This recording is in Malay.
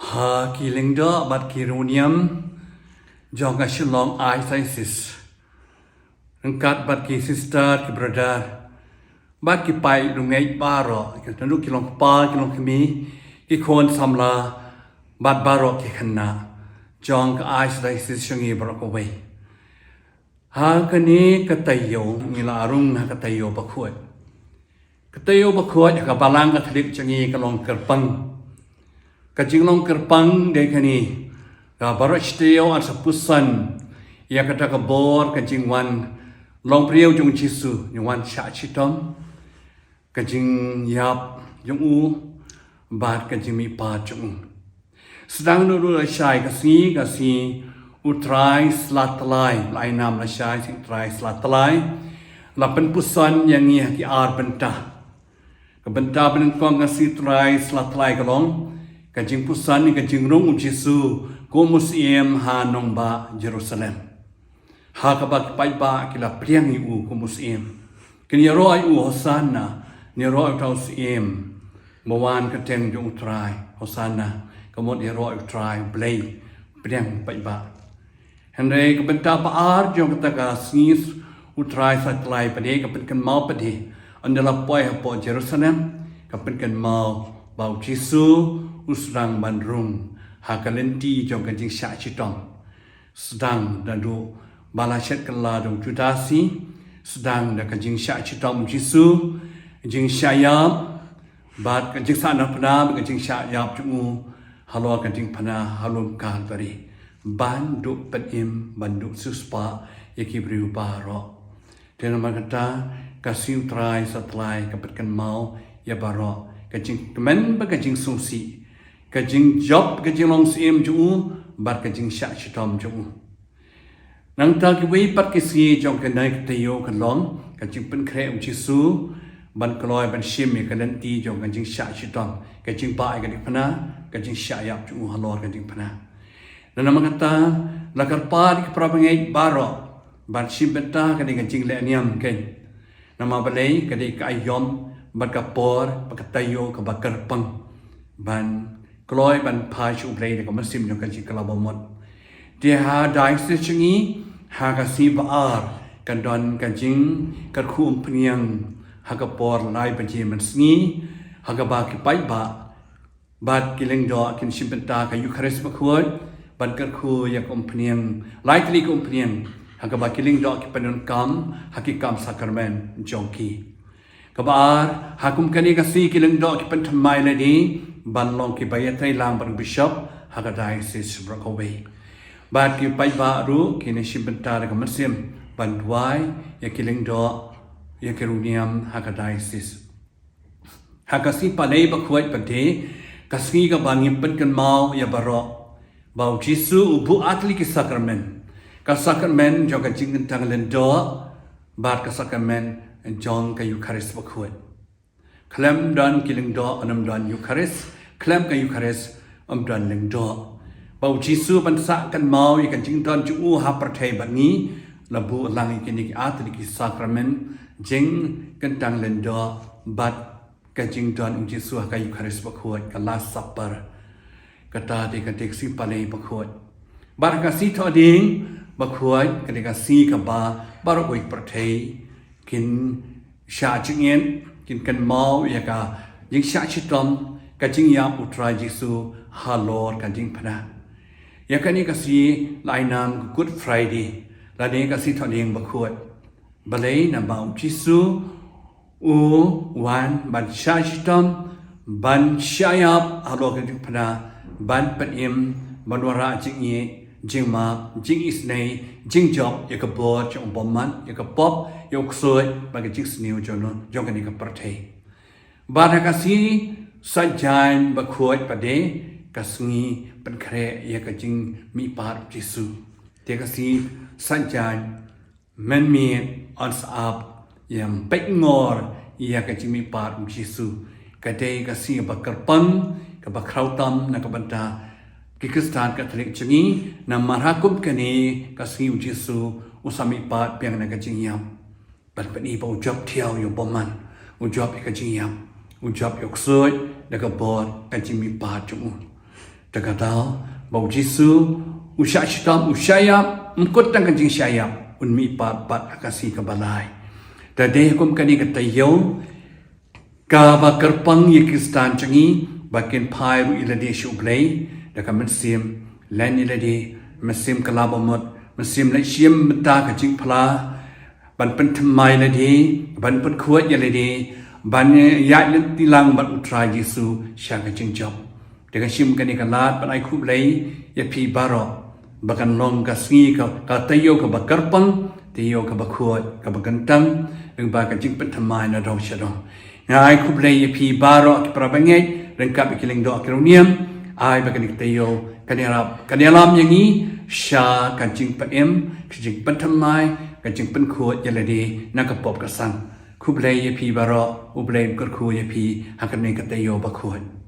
ha kiling do bat kirunium jong ka Shillong ISIS angkat bat ki sister ki brother bat ki pai lungai baro ki tanu kilong pa kilong kemi ki kon samla bat baro ki khanna jong ka ISIS shangi baro ko wei ha kani ka Taiew ngila arung na ka Taiew Bakhuid ka Taiew Bakhuid ka balang ka thlik changi ka long kerpang ka jinglong kerpang de kani ka barachtiyo at sa pusan ya kata ka bor ka jingwan long priyo jung Jisu wan Sha chitom ka jing yap jung u bat ka jing mi pa jung sedang nuru la shai ka si utrai slatlai lai nam la shai si utrai slatlai la pen pusan yang ni ki ar benta ka benta ben kong ka si utrai slatlai ka long ka jing pusan ni ka jing rong Jisu ko musiem ha nong ba Jerusalem ha ka ba pai ba kila priang u ko musiem kin yaro ai u hosanna ni ro ai tau siem mawan ka teng jong utrai hosanna ka mon yaro ai utrai blai priang pai ba henre ka benta pa ar jong ka ka snis utrai satlai pa de ka pen kan mau pa de andala poi ha po Jerusalem ka pen kan mau bau Jisu usrang bandrung hakalenti jong ka jing Sha chitom sedang dan do balashet kala dong judasi sedang da ka jing Sha chitom Jisu jing Sha yap bat ka jing sana pana ka jing Sha yap chu halo ka jing pana halum ka bari bandu penim bandu suspa yakibriu baro tena magata ka siu trai satlai ka petkan mau ya baro ka jing kemen ba ka jing sungsi ka Jingjop ka Jinglong siem chu bat ka jing Sha chitom chu nang ta ki wei pat ki si jong ka nai ka Taiew ka long ka jing pen kre Jisu ban kloi ban shim ka nan ti jong ka jing Sha chitom ka jing pai ka dik pana ka jing Sha yap chu halor ka jing pana nama kata la karpa ki prabangai baro ban shim beta ka dik jing le niam ken nama balai ka dik ayom bat ka por ba ka Taiew ka bakar pang ban kloi ban pai chu play de ka masim jong ka jing kala bomot dia ha dai se chingi ha ka si ba ar kan don ka jing ka khum pniang ha ka por lai ba ji man sngi ha ka ba ki pai ba bat kileng do kin shimpenta ka Eucharist Bakhuid ban ka khu ya kom pniang lai kli kom pniang ha ka ba kileng do ki panon kam ha ki kam sakrament jong ki ka ba ar ha kum kani ka si kileng do ki pan thamai le di ban long ki bayatai lang Archbishop hagadai sis brokowe bat ki pai ba ru ki ne shimpenta ka masim ban dwai ya kiling do ya keruniam hagadai sis hagasi palei Bakhuid pade kasngi ka bangim pen kan mau ya baro bau Jisu ubu atli ki sakrament ka sakrament jong ka jing tang len do bat ka sakrament jong ka Eucharist Bakhuid Klem dan kiling do anam dan Eucharist klem ka Eucharist dan ling do bau Jisu ban sa kan mau i kan jing don chu ha prathai ban ni labu lang ki ni atli ki sakrament jing kan tang len do bat ka jing don Jisu ka Eucharist Bakhuid ka last supper kata de ka tek si palei Bakhuid bar ka si tho ding Bakhuid ka de ka si ka ba bar oi prathai kin Sha chingen kin kan mau ya ka jing Sha chitom ka jing ya utrai Jisu halor ka jing pana ya ka ni ka si lai nam Good Friday la ne ka si thoning Bakhuid balai na bau Jisu u wan ban Sha chitom ban Sha yap halor ka jing pana ban panim banwara jing ye jing ma jing isnei Jingjop ya ka bor chong bomman ya ka pop yok soi ba ka jing sniu jono jong ka ni ka parthai ba ka si Sajan Bakhuid pade kasngi pen kre ya ka jing mi par Jisu te ka si sajan men mi on up yam pek ngor ya ka jing mi par Jisu ka de ka si ba karpang ka ba krautam na ka banta ki Kristan Katolik chingi na marhakum kani ka si Jisu usami pat piang na ka jing yam ban pani ba job thiao yo boman job ka jing yam job yok soi na ka bor ka jing mi pa chu Takadal bau Jisu Sha shitam usyayap mkut tang kanjing syayap unmi pat akasi kabalai tade kum kani katayo ka ba kerpang ye kristan changi bakin phai ru ilade shublei dakamen sim lan ilade masim kalabamot masim lai siam mata ka jing phla ban pen thamai lade ban pen khuat yalade ban ya tilang ban utrai Jisu Sha ka Jingjop daga sim kani kalat ban ai khublei ya phi baro bakan long kasngi ka Taiew ka Bakhuid Taiew ka Bakhuid ka Bagantang ng baka jing pathamai na daw siya daw ngai khublei pi baro ki prabangai rengkap ikiling do akironium ai bakan Taiew kanialam yangi Sha ka jing patem jing pathamai ka jing Khubor yaladi nakapop ka sang khublei pi baro ublei ka khu pi hakan ka Taiew Bakhuid